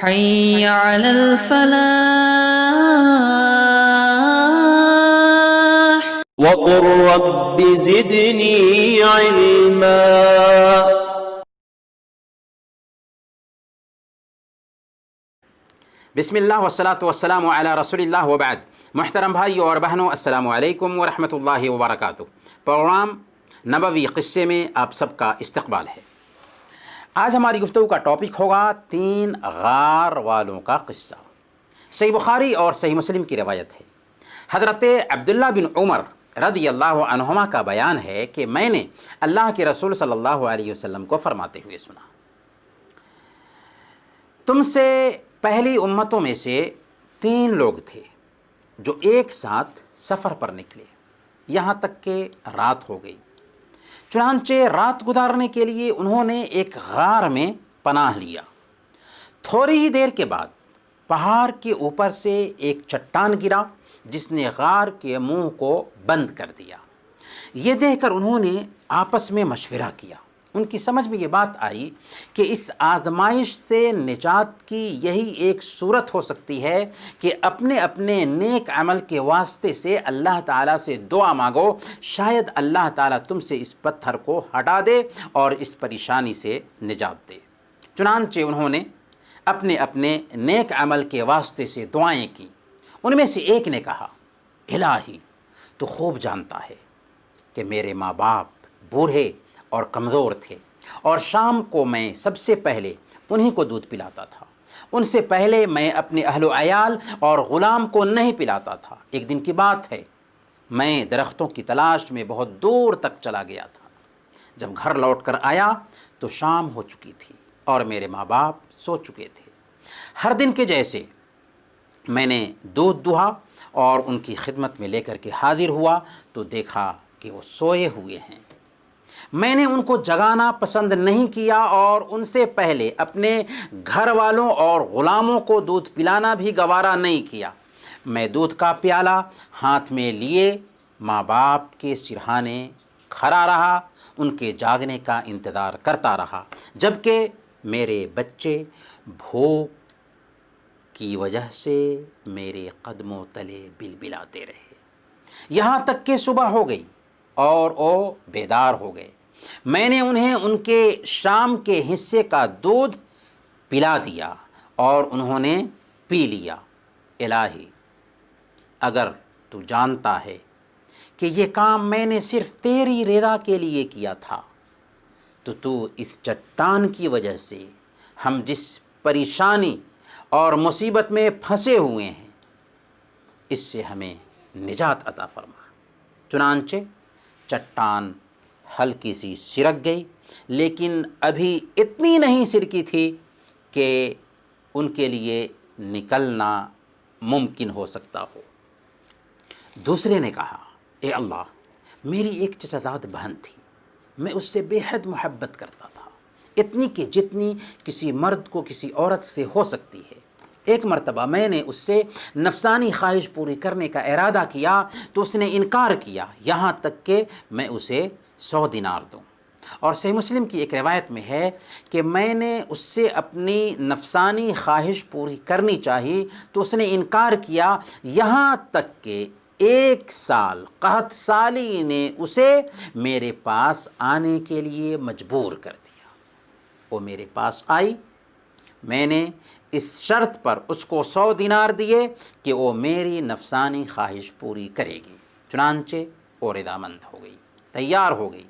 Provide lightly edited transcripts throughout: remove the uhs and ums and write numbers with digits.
حي على الفلاح. وقل رب زدني علما. بسم اللہ والصلاۃ والسلام علی رسول اللہ وبعد. محترم بھائیوں اور بہنوں، السلام علیکم ورحمۃ اللہ وبرکاتہ. پروگرام نبوی قصے میں آپ سب کا استقبال ہے. آج ہماری گفتگو کا ٹاپک ہوگا 3 غار والوں کا قصہ. صحیح بخاری اور صحیح مسلم کی روایت ہے. حضرت عبداللہ بن عمر رضی اللہ عنہما کا بیان ہے کہ میں نے اللہ کے رسول صلی اللہ علیہ وسلم کو فرماتے ہوئے سنا، تم سے پہلی امتوں میں سے 3 لوگ تھے جو ایک ساتھ سفر پر نکلے یہاں تک کہ رات ہو گئی. چنانچہ رات گزارنے کے لیے انہوں نے ایک غار میں پناہ لیا. تھوڑی ہی دیر کے بعد پہاڑ کے اوپر سے ایک چٹان گرا جس نے غار کے منہ کو بند کر دیا. یہ دیکھ کر انہوں نے آپس میں مشورہ کیا. ان کی سمجھ میں یہ بات آئی کہ اس آزمائش سے نجات کی یہی ایک صورت ہو سکتی ہے کہ اپنے اپنے نیک عمل کے واسطے سے اللہ تعالیٰ سے دعا مانگو، شاید اللہ تعالیٰ تم سے اس پتھر کو ہٹا دے اور اس پریشانی سے نجات دے. چنانچہ انہوں نے اپنے اپنے نیک عمل کے واسطے سے دعائیں کی. ان میں سے ایک نے کہا، الہی تو خوب جانتا ہے کہ میرے ماں باپ بوڑھے اور کمزور تھے اور شام کو میں سب سے پہلے انہی کو دودھ پلاتا تھا. ان سے پہلے میں اپنے اہل و عیال اور غلام کو نہیں پلاتا تھا. ایک دن کی بات ہے، میں درختوں کی تلاش میں بہت دور تک چلا گیا تھا. جب گھر لوٹ کر آیا تو شام ہو چکی تھی اور میرے ماں باپ سو چکے تھے. ہر دن کے جیسے میں نے دودھ دہا اور ان کی خدمت میں لے کر کے حاضر ہوا تو دیکھا کہ وہ سوئے ہوئے ہیں. میں نے ان کو جگانا پسند نہیں کیا اور ان سے پہلے اپنے گھر والوں اور غلاموں کو دودھ پلانا بھی گوارا نہیں کیا. میں دودھ کا پیالہ ہاتھ میں لیے ماں باپ کے سرہانے کھڑا رہا، ان کے جاگنے کا انتظار کرتا رہا، جبکہ میرے بچے بھوک کی وجہ سے میرے قدموں تلے بلبلاتے رہے، یہاں تک کہ صبح ہو گئی اور وہ بیدار ہو گئے. میں نے انہیں ان کے شام کے حصے کا دودھ پلا دیا اور انہوں نے پی لیا. الہی اگر تو جانتا ہے کہ یہ کام میں نے صرف تیری رضا کے لیے کیا تھا تو اس چٹان کی وجہ سے ہم جس پریشانی اور مصیبت میں پھنسے ہوئے ہیں اس سے ہمیں نجات عطا فرما. چنانچہ چٹان ہلکی سی سرک گئی، لیکن ابھی اتنی نہیں سرکی تھی کہ ان کے لیے نکلنا ممکن ہو سکتا ہو. دوسرے نے کہا، اے اللہ، میری ایک چچاداد بہن تھی، میں اس سے بے حد محبت کرتا تھا، اتنی کہ جتنی کسی مرد کو کسی عورت سے ہو سکتی ہے. ایک مرتبہ میں نے اس سے نفسانی خواہش پوری کرنے کا ارادہ کیا تو اس نے انکار کیا، یہاں تک کہ میں اسے 100 دینار دوں. اور صحیح مسلم کی ایک روایت میں ہے کہ میں نے اس سے اپنی نفسانی خواہش پوری کرنی چاہی تو اس نے انکار کیا، یہاں تک کہ 1 سال قحط سالی نے اسے میرے پاس آنے کے لیے مجبور کر دیا. وہ میرے پاس آئی، میں نے اس شرط پر اس کو 100 دینار دیے کہ وہ میری نفسانی خواہش پوری کرے گی. چنانچہ وہ رضامند ہو گئی، تیار ہو گئی.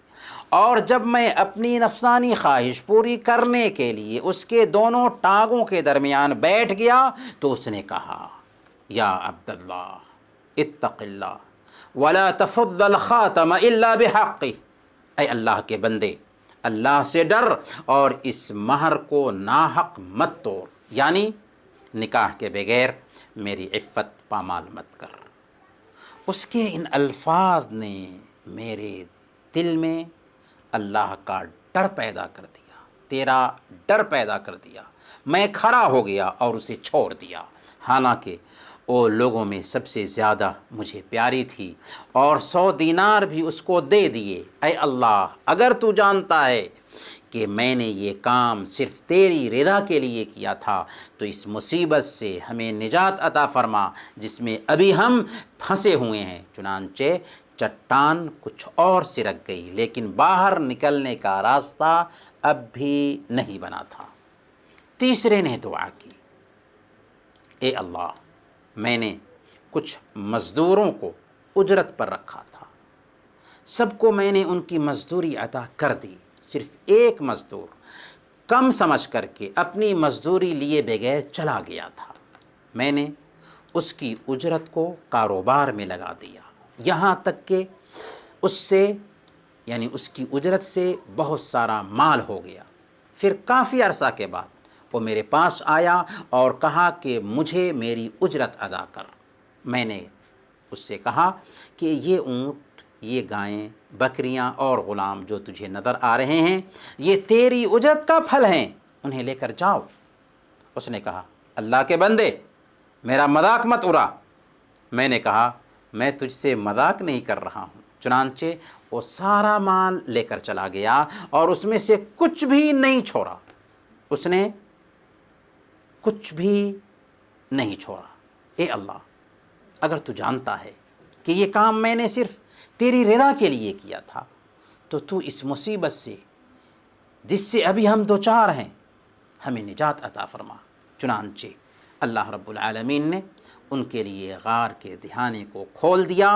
اور جب میں اپنی نفسانی خواہش پوری کرنے کے لیے اس کے دونوں ٹانگوں کے درمیان بیٹھ گیا تو اس نے کہا، یا عبداللہ اتق اللہ ولا تفض الخاتم الا بحقہ. اے اللہ کے بندے، اللہ سے ڈر اور اس مہر کو ناحق مت توڑ، یعنی نکاح کے بغیر میری عفت پامال مت کر. اس کے ان الفاظ نے میرے دل میں اللہ کا ڈر پیدا کر دیا، تیرا ڈر پیدا کر دیا. میں کھڑا ہو گیا اور اسے چھوڑ دیا، حالانکہ وہ لوگوں میں سب سے زیادہ مجھے پیاری تھی، اور 100 دینار بھی اس کو دے دیے. اے اللہ، اگر تو جانتا ہے کہ میں نے یہ کام صرف تیری رضا کے لیے کیا تھا، تو اس مصیبت سے ہمیں نجات عطا فرما جس میں ابھی ہم پھنسے ہوئے ہیں۔ چنانچہ چٹان کچھ اور سرک گئی، لیکن باہر نکلنے کا راستہ اب بھی نہیں بنا تھا۔ تیسرے نے دعا کی، اے اللہ، میں نے کچھ مزدوروں کو اجرت پر رکھا تھا، سب کو میں نے ان کی مزدوری عطا کر دی، صرف ایک مزدور کم سمجھ کر کے اپنی مزدوری لیے بغیر چلا گیا تھا، میں نے اس کی اجرت کو کاروبار میں لگا دیا، یہاں تک کہ اس سے یعنی اس کی اجرت سے بہت سارا مال ہو گیا۔ پھر کافی عرصہ کے بعد وہ میرے پاس آیا اور کہا کہ مجھے میری اجرت ادا کر۔ میں نے اس سے کہا کہ یہ اونٹ، یہ گائیں، بکریاں اور غلام جو تجھے نظر آ رہے ہیں یہ تیری اجرت کا پھل ہیں، انہیں لے کر جاؤ۔ اس نے کہا، اللہ کے بندے، میرا مذاق مت اڑا۔ میں نے کہا، میں تجھ سے مذاق نہیں کر رہا ہوں۔ چنانچہ وہ سارا مال لے کر چلا گیا اور اس میں سے کچھ بھی نہیں چھوڑا، اس نے کچھ بھی نہیں چھوڑا۔ اے اللہ، اگر تو جانتا ہے کہ یہ کام میں نے صرف تیری رضا کے لیے کیا تھا تو تو اس مصیبت سے جس سے ابھی ہم دوچار ہیں ہمیں نجات عطا فرما۔ چنانچہ اللہ رب العالمین نے ان کے لیے غار کے دہانے کو کھول دیا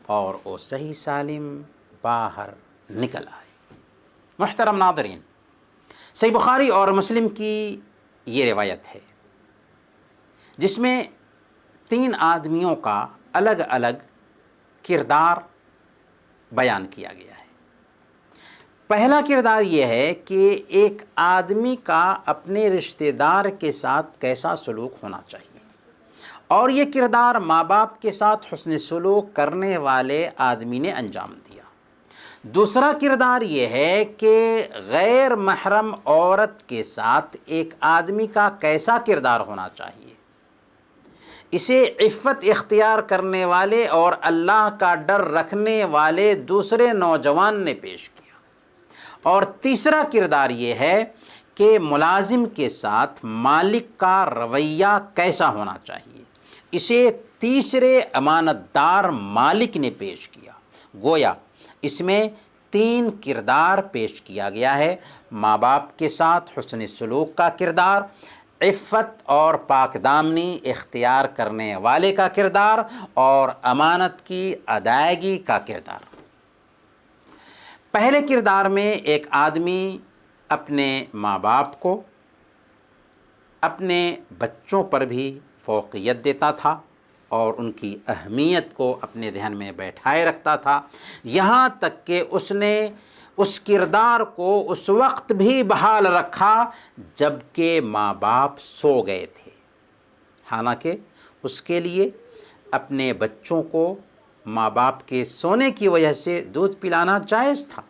اور وہ صحیح سالم باہر نکل آئے۔ محترم ناظرین، صحیح بخاری اور مسلم کی یہ روایت ہے جس میں 3 آدمیوں کا الگ الگ کردار بیان کیا گیا ہے۔ پہلا کردار یہ ہے کہ ایک آدمی کا اپنے رشتہ دار کے ساتھ کیسا سلوک ہونا چاہیے، اور یہ کردار ماں باپ کے ساتھ حسن سلوک کرنے والے آدمی نے انجام دیا۔ دوسرا کردار یہ ہے کہ غیر محرم عورت کے ساتھ ایک آدمی کا کیسا کردار ہونا چاہیے، اسے عفت اختیار کرنے والے اور اللہ کا ڈر رکھنے والے دوسرے نوجوان نے پیش کیا۔ اور تیسرا کردار یہ ہے کہ ملازم کے ساتھ مالک کا رویہ کیسا ہونا چاہیے، اسے تیسرے امانت دار مالک نے پیش کیا۔ گویا اس میں 3 کردار پیش کیا گیا ہے: ماں باپ کے ساتھ حسن سلوک کا کردار، عفت اور پاک دامنی اختیار کرنے والے کا کردار، اور امانت کی ادائیگی کا کردار۔ پہلے کردار میں ایک آدمی اپنے ماں باپ کو، اپنے بچوں پر بھی فوقیت دیتا تھا اور ان کی اہمیت کو اپنے ذہن میں بیٹھائے رکھتا تھا، یہاں تک کہ اس نے اس کردار کو اس وقت بھی بحال رکھا جب کہ ماں باپ سو گئے تھے۔ حالانکہ اس کے لیے اپنے بچوں کو ماں باپ کے سونے کی وجہ سے دودھ پلانا جائز تھا،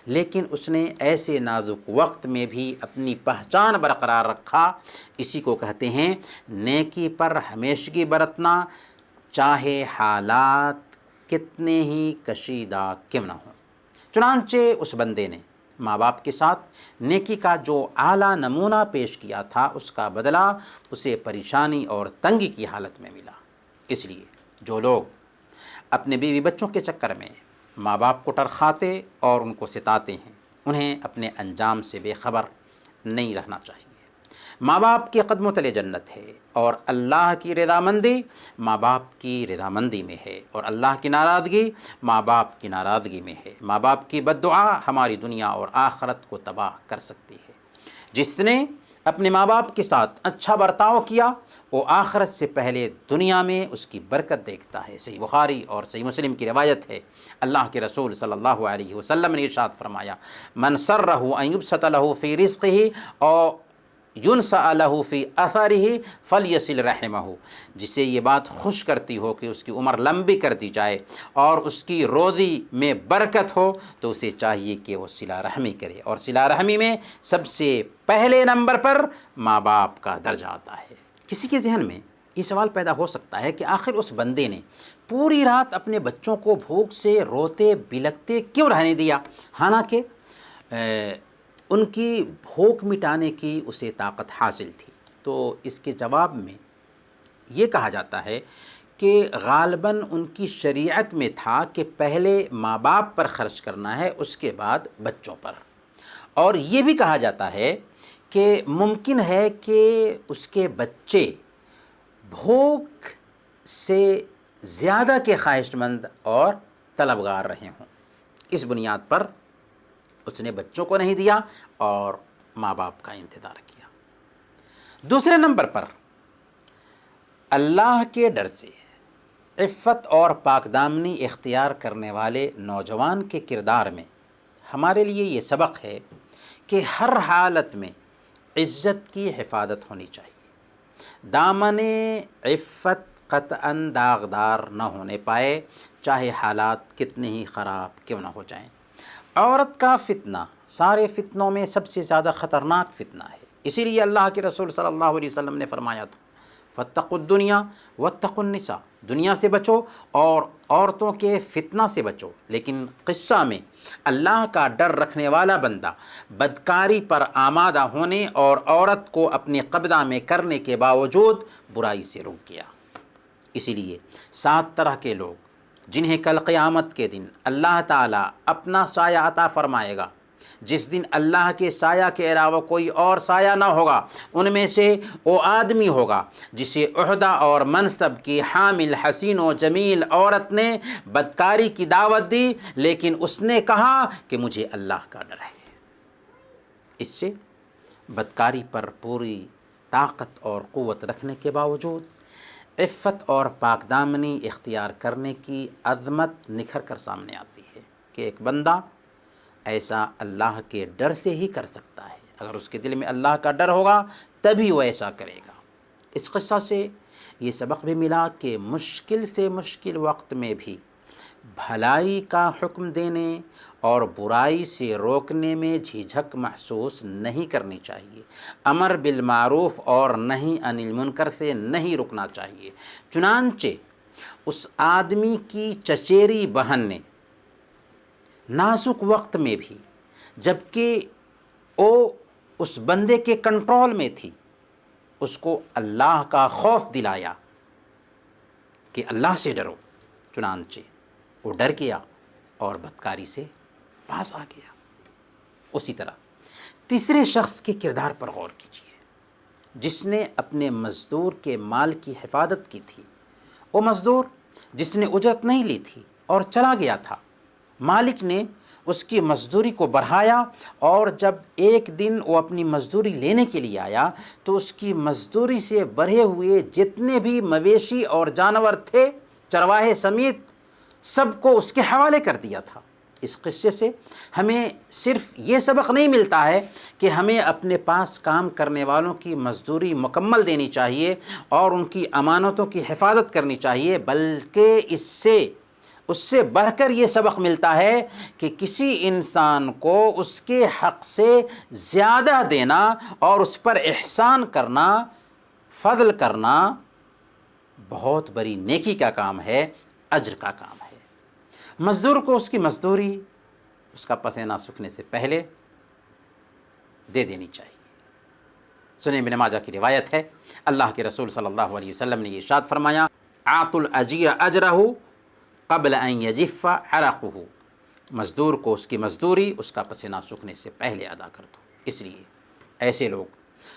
لیکن اس نے ایسے نازک وقت میں بھی اپنی پہچان برقرار رکھا۔ اسی کو کہتے ہیں نیکی پر ہمیشگی برتنا، چاہے حالات کتنے ہی کشیدہ کیوں نہ ہوں۔ چنانچہ اس بندے نے ماں باپ کے ساتھ نیکی کا جو اعلیٰ نمونہ پیش کیا تھا اس کا بدلہ اسے پریشانی اور تنگی کی حالت میں ملا۔ اس لیے جو لوگ اپنے بیوی بچوں کے چکر میں ماں باپ کو ٹرخاتے اور ان کو ستاتے ہیں انہیں اپنے انجام سے بے خبر نہیں رہنا چاہیے۔ ماں باپ کے قدموں تلے جنت ہے، اور اللہ کی رضامندی ماں باپ کی رضامندی میں ہے، اور اللہ کی ناراضگی ماں باپ کی ناراضگی میں ہے۔ ماں باپ کی بد دعا ہماری دنیا اور آخرت کو تباہ کر سکتی ہے۔ جس نے اپنے ماں باپ کے ساتھ اچھا برتاؤ کیا وہ آخرت سے پہلے دنیا میں اس کی برکت دیکھتا ہے۔ صحیح بخاری اور صحیح مسلم کی روایت ہے، اللہ کے رسول صلی اللہ علیہ وسلم نے ارشاد فرمایا، من سرہ ان یبسط لہ فی رزقہ اور ینسأ لہ فی اثرہ فلیصل رحمہ، جسے یہ بات خوش کرتی ہو کہ اس کی عمر لمبی کر دی جائے اور اس کی روزی میں برکت ہو تو اسے چاہیے کہ وہ صلہ رحمی کرے، اور صلہ رحمی میں سب سے پہلے نمبر پر ماں باپ کا درجہ آتا ہے۔ کسی کے ذہن میں یہ سوال پیدا ہو سکتا ہے کہ آخر اس بندے نے پوری رات اپنے بچوں کو بھوک سے روتے بلکتے کیوں رہنے دیا، حالانکہ ان کی بھوک مٹانے کی اسے طاقت حاصل تھی۔ تو اس کے جواب میں یہ کہا جاتا ہے کہ غالباً ان کی شریعت میں تھا کہ پہلے ماں باپ پر خرچ کرنا ہے، اس کے بعد بچوں پر۔ اور یہ بھی کہا جاتا ہے کہ ممکن ہے کہ اس کے بچے بھوک سے زیادہ کے خواہش مند اور طلبگار رہے ہوں، اس بنیاد پر اس نے بچوں کو نہیں دیا اور ماں باپ کا انتظار کیا۔ دوسرے نمبر پر اللہ کے ڈر سے عفت اور پاک دامنی اختیار کرنے والے نوجوان کے کردار میں ہمارے لیے یہ سبق ہے کہ ہر حالت میں عزت کی حفاظت ہونی چاہیے۔ دامن عفت قطعاً داغدار نہ ہونے پائے، چاہے حالات کتنے ہی خراب کیوں نہ ہو جائیں۔ عورت کا فتنہ سارے فتنوں میں سب سے زیادہ خطرناک فتنہ ہے، اسی لیے اللہ کے رسول صلی اللہ علیہ وسلم نے فرمایا تھا فاتقوا الدنیا واتقوا النساء، دنیا سے بچو اور عورتوں کے فتنہ سے بچو۔ لیکن قصہ میں اللہ کا ڈر رکھنے والا بندہ بدکاری پر آمادہ ہونے اور عورت کو اپنے قبضہ میں کرنے کے باوجود برائی سے رک گیا۔ اسی لیے 7 طرح کے لوگ جنہیں کل قیامت کے دن اللہ تعالیٰ اپنا سایہ عطا فرمائے گا، جس دن اللہ کے سایہ کے علاوہ کوئی اور سایہ نہ ہوگا، ان میں سے وہ آدمی ہوگا جسے عہدہ اور منصب کی حامل حسین و جمیل عورت نے بدکاری کی دعوت دی، لیکن اس نے کہا کہ مجھے اللہ کا ڈر ہے۔ اس سے بدکاری پر پوری طاقت اور قوت رکھنے کے باوجود عفت اور پاک دامنی اختیار کرنے کی عظمت نکھر کر سامنے آتی ہے کہ ایک بندہ ایسا اللہ کے ڈر سے ہی کر سکتا ہے۔ اگر اس کے دل میں اللہ کا ڈر ہوگا تبھی وہ ایسا کرے گا۔ اس قصہ سے یہ سبق بھی ملا کہ مشکل سے مشکل وقت میں بھی بھلائی کا حکم دینے اور برائی سے روکنے میں جھجھک محسوس نہیں کرنی چاہیے، امر بالمعروف اور نہی عن المنکر سے نہیں رکنا چاہیے۔ چنانچہ اس آدمی کی چچیری بہن نے نازک وقت میں بھی، جبکہ وہ اس بندے کے کنٹرول میں تھی، اس کو اللہ کا خوف دلایا کہ اللہ سے ڈرو۔ چنانچہ وہ ڈر گیا اور بدکاری سے باز آ گیا۔ اسی طرح تیسرے شخص کے کردار پر غور کیجیے جس نے اپنے مزدور کے مال کی حفاظت کی تھی۔ وہ مزدور جس نے اجرت نہیں لی تھی اور چلا گیا تھا، مالک نے اس کی مزدوری کو بڑھایا، اور جب ایک دن وہ اپنی مزدوری لینے کے لیے آیا تو اس کی مزدوری سے بڑھے ہوئے جتنے بھی مویشی اور جانور تھے، چرواہے سمیت، سب کو اس کے حوالے کر دیا تھا۔ اس قصے سے ہمیں صرف یہ سبق نہیں ملتا ہے کہ ہمیں اپنے پاس کام کرنے والوں کی مزدوری مکمل دینی چاہیے اور ان کی امانتوں کی حفاظت کرنی چاہیے، بلکہ اس سے بڑھ کر یہ سبق ملتا ہے کہ کسی انسان کو اس کے حق سے زیادہ دینا اور اس پر احسان کرنا، فضل کرنا بہت بڑی نیکی کا کام ہے، اجر کا کام ہے۔ مزدور کو اس کی مزدوری اس کا پسینہ سوکھنے سے پہلے دے دینی چاہیے۔ سنن ابن ماجہ کی روایت ہے، اللہ کے رسول صلی اللہ علیہ وسلم نے یہ ارشاد فرمایا، اعطوا الاجیر اجرہ قبل ان یجف عرقہ، مزدور کو اس کی مزدوری اس کا پسینہ سوکھنے سے پہلے ادا کر دو۔ اس لیے ایسے لوگ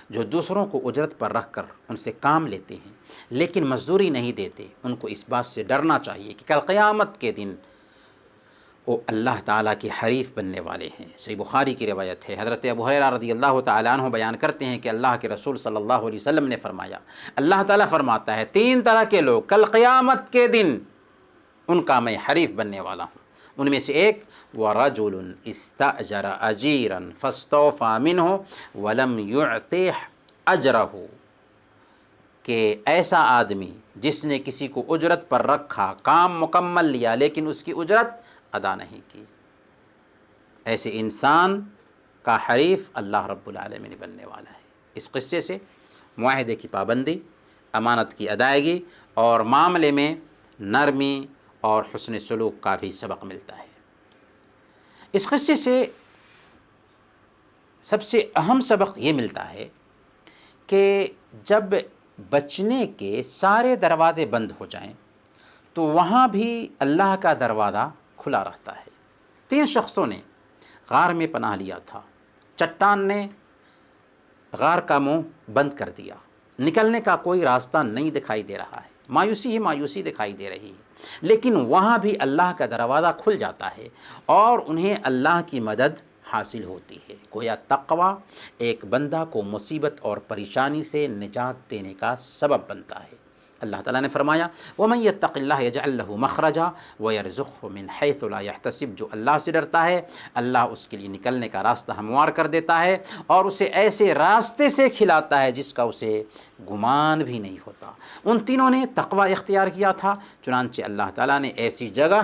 جو دوسروں کو اجرت پر رکھ کر ان سے کام لیتے ہیں لیکن مزدوری نہیں دیتے، ان کو اس بات سے ڈرنا چاہیے کہ کل قیامت کے دن وہ اللہ تعالیٰ کے حریف بننے والے ہیں۔ صحیح بخاری کی روایت ہے، حضرت ابو ہریرہ رضی اللہ تعالیٰ عنہ بیان کرتے ہیں کہ اللہ کے رسول صلی اللہ علیہ وسلم نے فرمایا، اللہ تعالیٰ فرماتا ہے 3 طرح کے لوگ کل قیامت کے دن ان کا میں حریف بننے والا ہوں۔ ان میں سے ایک وَرَجُلٌ اسْتَأْجَرَ أَجِيرًا فَاسْتَوْفَىٰ مِنْهُ وَلَمْ يُعْطِهْ أَجْرَهُ، کہ ایسا آدمی جس نے کسی کو اجرت پر رکھا، کام مکمل لیا لیکن اس کی اجرت ادا نہیں کی، ایسے انسان کا حریف اللہ رب العالمین بننے والا ہے۔ اس قصے سے معاہدے کی پابندی، امانت کی ادائیگی اور معاملے میں نرمی اور حسن سلوک کا بھی سبق ملتا ہے۔ اس قصے سے سب سے اہم سبق یہ ملتا ہے کہ جب بچنے کے سارے دروازے بند ہو جائیں تو وہاں بھی اللہ کا دروازہ کھلا رہتا ہے۔ 3 شخصوں نے غار میں پناہ لیا تھا، چٹان نے غار کا منہ بند کر دیا، نکلنے کا کوئی راستہ نہیں دکھائی دے رہا ہے، مایوسی ہی مایوسی دکھائی دے رہی ہے، لیکن وہاں بھی اللہ کا دروازہ کھل جاتا ہے اور انہیں اللہ کی مدد حاصل ہوتی ہے۔ گویا تقوی ایک بندہ کو مصیبت اور پریشانی سے نجات دینے کا سبب بنتا ہے۔ اللہ تعالیٰ نے فرمایا وَمَن يَتَّقِ اللَّهَ يَجْعَل لَّهُ مَخْرَجًا وَيَرْزُقْهُ مِنْ حَيْثُ لَا يَحْتَسِبُ، جو اللہ سے ڈرتا ہے اللہ اس کے لیے نکلنے کا راستہ ہموار کر دیتا ہے اور اسے ایسے راستے سے کھلاتا ہے جس کا اسے گمان بھی نہیں ہوتا۔ ان تینوں نے تقوی اختیار کیا تھا، چنانچہ اللہ تعالیٰ نے ایسی جگہ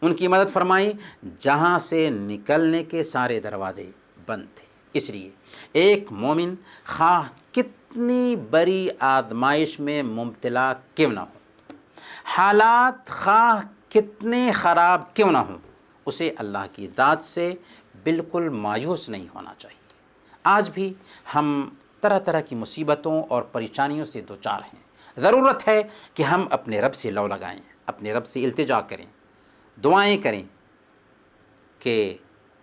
ان کی مدد فرمائی جہاں سے نکلنے کے سارے دروازے بند تھے۔ اس لیے ایک مومن خواہ کتنی بڑی آزمائش میں مبتلا کیوں نہ ہو، حالات خواہ کتنے خراب کیوں نہ ہوں، اسے اللہ کی ذات سے بالکل مایوس نہیں ہونا چاہیے۔ آج بھی ہم طرح طرح کی مصیبتوں اور پریشانیوں سے دوچار ہیں۔ ضرورت ہے کہ ہم اپنے رب سے لو لگائیں، اپنے رب سے التجا کریں، دعائیں کریں کہ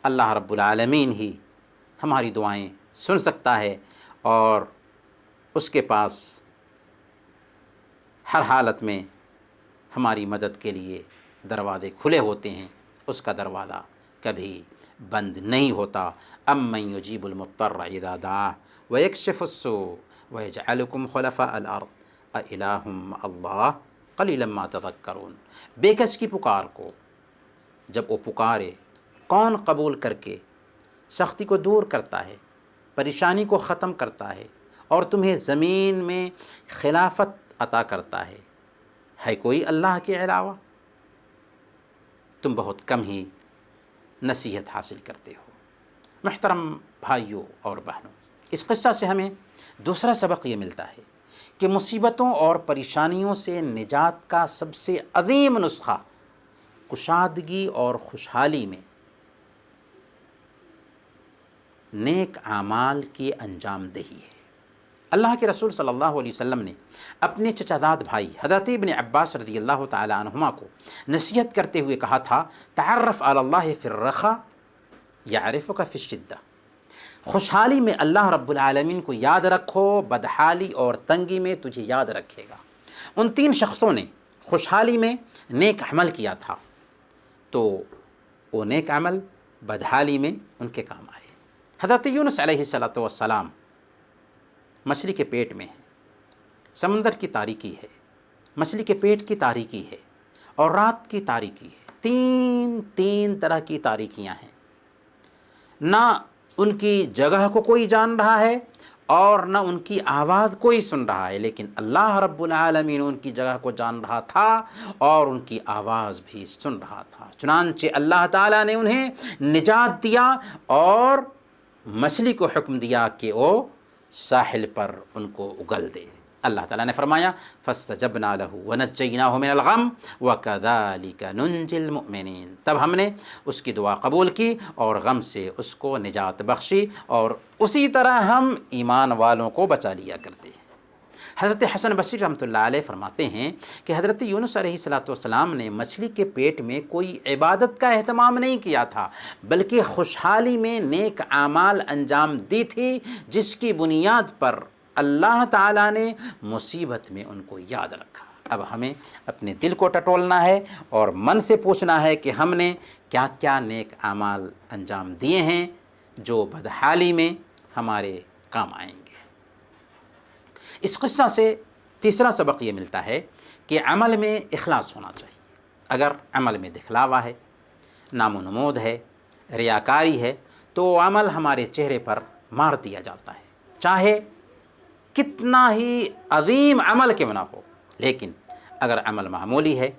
اللہ رب العالمین ہی ہماری دعائیں سن سکتا ہے اور اس کے پاس ہر حالت میں ہماری مدد کے لیے دروازے کھلے ہوتے ہیں، اس کا دروازہ کبھی بند نہیں ہوتا۔ امن یجیب المضطر اذا دعاہ ویکشف السوء ویجعلکم خلفاء الارض االہ مع اللہ قلیلا ما تذکرون، بے کس کی پکار کو جب وہ پکارے کون قبول کر کے سختی کو دور کرتا ہے، پریشانی کو ختم کرتا ہے اور تمہیں زمین میں خلافت عطا کرتا ہے کوئی اللہ کے علاوہ؟ تم بہت کم ہی نصیحت حاصل کرتے ہو۔ محترم بھائیوں اور بہنوں، اس قصہ سے ہمیں دوسرا سبق یہ ملتا ہے کہ مصیبتوں اور پریشانیوں سے نجات کا سب سے عظیم نسخہ کشادگی اور خوشحالی میں نیک اعمال کی انجام دہی ہے۔ اللہ کے رسول صلی اللہ علیہ وسلم نے اپنے چچا زاد بھائی حضرت ابن عباس رضی اللہ تعالی عنہما کو نصیحت کرتے ہوئے کہا تھا تعرف علی اللہ فی الرخاء یعرفک فی الشدہ، خوشحالی میں اللہ رب العالمین کو یاد رکھو، بدحالی اور تنگی میں تجھے یاد رکھے گا۔ ان 3 شخصوں نے خوشحالی میں نیک عمل کیا تھا تو وہ نیک عمل بدحالی میں ان کے کام آئے۔ حضرت یونس علیہ السلام مچھلی کے پیٹ میں ہیں، سمندر کی تاریکی ہے، مچھلی کے پیٹ کی تاریکی ہے اور رات کی تاریکی ہے، تین طرح کی تاریکیاں ہیں، نہ ان کی جگہ کو کوئی جان رہا ہے اور نہ ان کی آواز کوئی سن رہا ہے، لیکن اللہ رب العالمین ان کی جگہ کو جان رہا تھا اور ان کی آواز بھی سن رہا تھا۔ چنانچہ اللہ تعالیٰ نے انہیں نجات دیا اور مچھلی کو حکم دیا کہ وہ ساحل پر ان کو اگل دے۔ اللہ تعالیٰ نے فرمایا فاستجبنا له ونجیناہ من الغم وکذالک ننجی المؤمنین، تب ہم نے اس کی دعا قبول کی اور غم سے اس کو نجات بخشی اور اسی طرح ہم ایمان والوں کو بچا لیا کرتے ہیں۔ حضرت حسن بصری رحمۃ اللہ علیہ فرماتے ہیں کہ حضرت یونس علیہ السلام نے مچھلی کے پیٹ میں کوئی عبادت کا اہتمام نہیں کیا تھا، بلکہ خوشحالی میں نیک اعمال انجام دی تھی، جس کی بنیاد پر اللہ تعالیٰ نے مصیبت میں ان کو یاد رکھا۔ اب ہمیں اپنے دل کو ٹٹولنا ہے اور من سے پوچھنا ہے کہ ہم نے کیا کیا نیک اعمال انجام دیے ہیں جو بدحالی میں ہمارے کام آئیں گے۔ اس قصہ سے تیسرا سبق یہ ملتا ہے کہ عمل میں اخلاص ہونا چاہیے۔ اگر عمل میں دکھلاوا ہے، نام و نمود ہے، ریاکاری ہے تو عمل ہمارے چہرے پر مار دیا جاتا ہے، چاہے کتنا ہی عظیم عمل کیوں نہ ہو، لیکن اگر عمل معمولی ہے،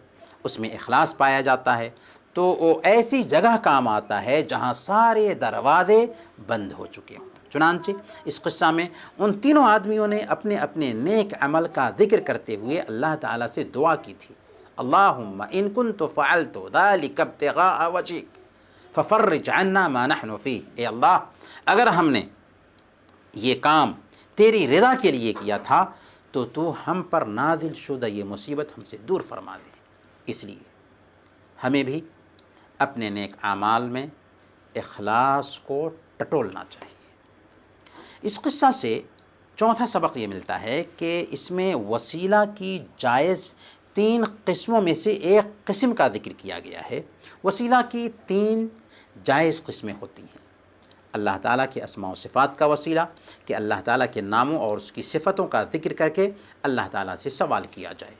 اس میں اخلاص پایا جاتا ہے تو وہ ایسی جگہ کام آتا ہے جہاں سارے دروازے بند ہو چکے ہوں۔ چنانچہ اس قصہ میں ان تینوں آدمیوں نے اپنے اپنے نیک عمل کا ذکر کرتے ہوئے اللہ تعالیٰ سے دعا کی تھی، اللہم ان کنت فعلت ذلک ابتغاء وجہک، ففرج عنا ما نحن فیہ، اے اللہ اگر ہم نے یہ کام تیری رضا کے لیے کیا تھا تو تو ہم پر نازل شدہ یہ مصیبت ہم سے دور فرما دے۔ اس لیے ہمیں بھی اپنے نیک اعمال میں اخلاص کو ٹٹولنا چاہیے۔ اس قصہ سے چوتھا سبق یہ ملتا ہے کہ اس میں وسیلہ کی جائز 3 قسموں میں سے ایک قسم کا ذکر کیا گیا ہے۔ وسیلہ کی 3 جائز قسمیں ہوتی ہیں۔ اللہ تعالیٰ کے اسماء و صفات کا وسیلہ کہ اللہ تعالیٰ کے ناموں اور اس کی صفتوں کا ذکر کر کے اللہ تعالیٰ سے سوال کیا جائے۔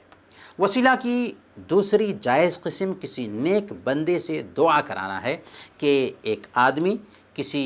وسیلہ کی دوسری جائز قسم کسی نیک بندے سے دعا کرانا ہے کہ ایک آدمی کسی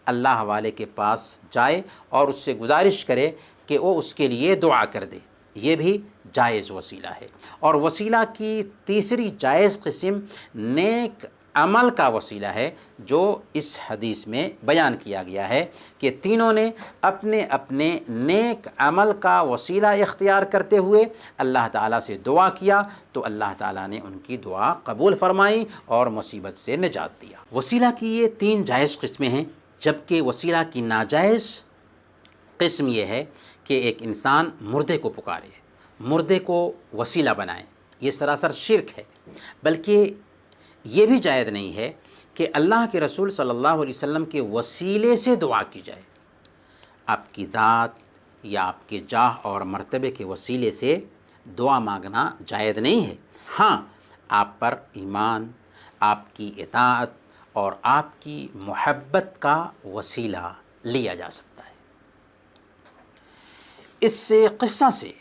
اللہ والے کے پاس جائے اور اس سے گزارش کرے کہ وہ اس کے لیے دعا کر دے، یہ بھی جائز وسیلہ ہے۔ اور وسیلہ کی تیسری جائز قسم نیک عمل کا وسیلہ ہے، جو اس حدیث میں بیان کیا گیا ہے کہ تینوں نے اپنے اپنے نیک عمل کا وسیلہ اختیار کرتے ہوئے اللہ تعالیٰ سے دعا کیا تو اللہ تعالیٰ نے ان کی دعا قبول فرمائی اور مصیبت سے نجات دیا۔ وسیلہ کی یہ 3 جائز قسمیں ہیں، جبکہ وسیلہ کی ناجائز قسم یہ ہے کہ ایک انسان مردے کو پکارے، مردے کو وسیلہ بنائے، یہ سراسر شرک ہے۔ بلکہ یہ بھی جائز نہیں ہے کہ اللہ کے رسول صلی اللہ علیہ وسلم کے وسیلے سے دعا کی جائے۔ آپ کی ذات یا آپ کے جاہ اور مرتبے کے وسیلے سے دعا مانگنا جائز نہیں ہے۔ ہاں، آپ پر ایمان، آپ کی اطاعت اور آپ کی محبت کا وسیلہ لیا جا سکتا ہے۔ اس قصہ سے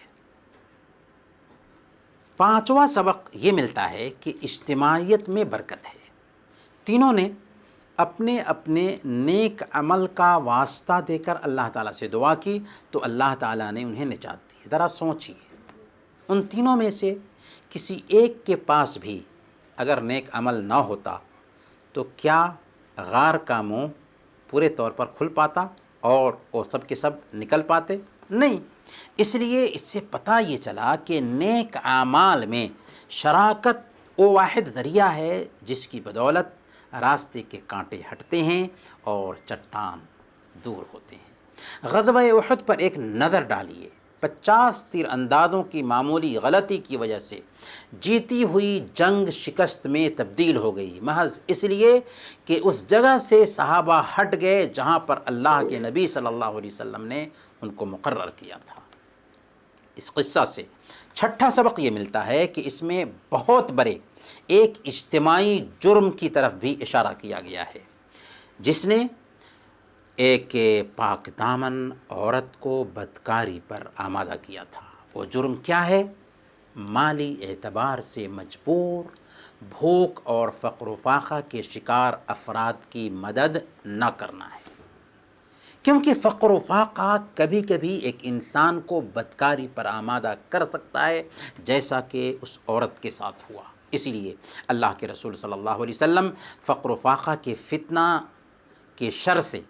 5واں سبق یہ ملتا ہے کہ اجتماعیت میں برکت ہے۔ تینوں نے اپنے اپنے نیک عمل کا واسطہ دے کر اللہ تعالیٰ سے دعا کی تو اللہ تعالیٰ نے انہیں نجات دی۔ ذرا سوچیے، ان تینوں میں سے کسی ایک کے پاس بھی اگر نیک عمل نہ ہوتا تو کیا غار کا منہ پورے طور پر کھل پاتا اور وہ سب کے سب نکل پاتے؟ نہیں۔ اس لیے اس سے پتہ یہ چلا کہ نیک اعمال میں شراکت وہ واحد ذریعہ ہے جس کی بدولت راستے کے کانٹے ہٹتے ہیں اور چٹان دور ہوتے ہیں۔ غزوہ احد پر ایک نظر ڈالیے۔ 50 تیر اندازوں کی معمولی غلطی کی وجہ سے جیتی ہوئی جنگ شکست میں تبدیل ہو گئی، محض اس لیے کہ اس جگہ سے صحابہ ہٹ گئے جہاں پر اللہ کے نبی صلی اللہ علیہ وسلم نے ان کو مقرر کیا تھا۔ اس قصہ سے 6واں سبق یہ ملتا ہے کہ اس میں بہت بڑے ایک اجتماعی جرم کی طرف بھی اشارہ کیا گیا ہے، جس نے ایک پاک دامن عورت کو بدکاری پر آمادہ کیا تھا۔ وہ جرم کیا ہے؟ مالی اعتبار سے مجبور، بھوک اور فقر و فاقہ کے شکار افراد کی مدد نہ کرنا ہے، کیونکہ فقر و فاقہ کبھی کبھی ایک انسان کو بدکاری پر آمادہ کر سکتا ہے، جیسا کہ اس عورت کے ساتھ ہوا۔ اسی لیے اللہ کے رسول صلی اللہ علیہ وسلم فقر و فاقہ کے فتنہ کے شر سے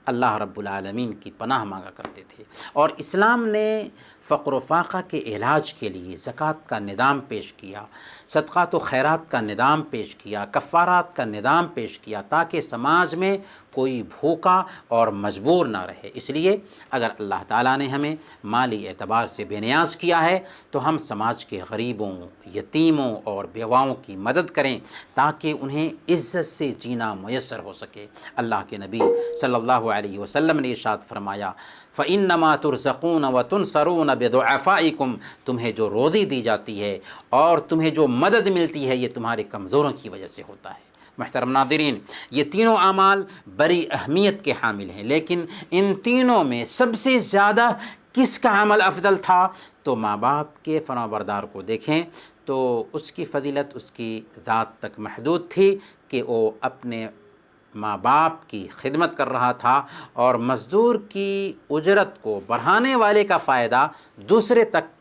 اللہ رب العالمین کی پناہ مانگا کرتے تھے، اور اسلام نے فقر و فاقہ کے علاج کے لیے زکوٰۃ کا نظام پیش کیا، صدقات و خیرات کا نظام پیش کیا، کفارات کا نظام پیش کیا، تاکہ سماج میں کوئی بھوکا اور مجبور نہ رہے۔ اس لیے اگر اللہ تعالیٰ نے ہمیں مالی اعتبار سے بے نیاز کیا ہے تو ہم سماج کے غریبوں، یتیموں اور بیواؤں کی مدد کریں تاکہ انہیں عزت سے جینا میسر ہو سکے۔ اللہ کے نبی صلی اللہ علیہ وسلم نے ارشاد فرمایا، فَإِنَّمَا تُرْزَقُونَ وَتُنْصَرُونَ بِضُعَفَائِكُمْ، تمہیں جو روزی دی جاتی ہے اور تمہیں جو مدد ملتی ہے یہ تمہارے کمزوروں کی وجہ سے ہوتا ہے۔ محترم ناظرین، یہ تینوں اعمال بڑی اہمیت کے حامل ہیں، لیکن ان تینوں میں سب سے زیادہ کس کا عمل افضل تھا؟ تو ماں باپ کے فرمانبردار کو دیکھیں تو اس کی فضیلت اس کی ذات تک محدود تھی کہ وہ اپنے ماں باپ کی خدمت کر رہا تھا اور مزدور کی اجرت کو بڑھانے والے کا فائدہ دوسرے تک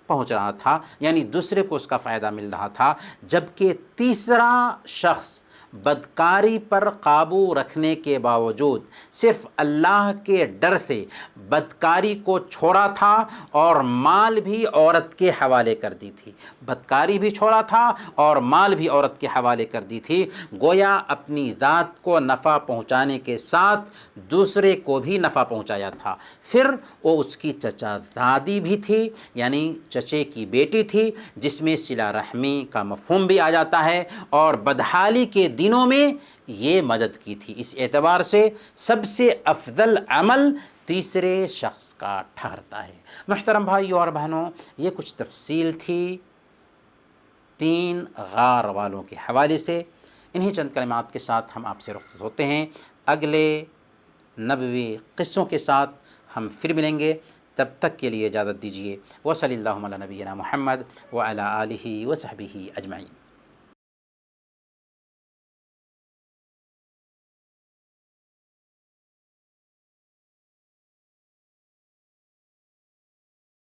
پہنچ رہا تھا، یعنی دوسرے کو اس کا فائدہ مل رہا تھا، جبکہ تیسرا شخص بدکاری پر قابو رکھنے کے باوجود صرف اللہ کے ڈر سے بدکاری کو چھوڑا تھا اور مال بھی عورت کے حوالے کر دی تھی، بدکاری بھی چھوڑا تھا اور مال بھی عورت کے حوالے کر دی تھی، گویا اپنی ذات کو نفع پہنچانے کے ساتھ دوسرے کو بھی نفع پہنچایا تھا۔ پھر وہ اس کی چچا زادی بھی تھی، یعنی چچے کی بیٹی تھی، جس میں صلہ رحمی کا مفہوم بھی آ جاتا ہے، اور بدحالی کے دنوں میں یہ مدد کی تھی۔ اس اعتبار سے سب سے افضل عمل تیسرے شخص کا ٹھہرتا ہے۔ محترم بھائیوں اور بہنوں، یہ کچھ تفصیل تھی 3 غار والوں کے حوالے سے۔ انہی چند کلمات کے ساتھ ہم آپ سے رخصت ہوتے ہیں، اگلے نبوی قصوں کے ساتھ ہم پھر ملیں گے، تب تک کے لیے اجازت دیجیے۔ وصلی اللہ علی نبینا محمد وعلی آلہ وصحبہ اجمعین۔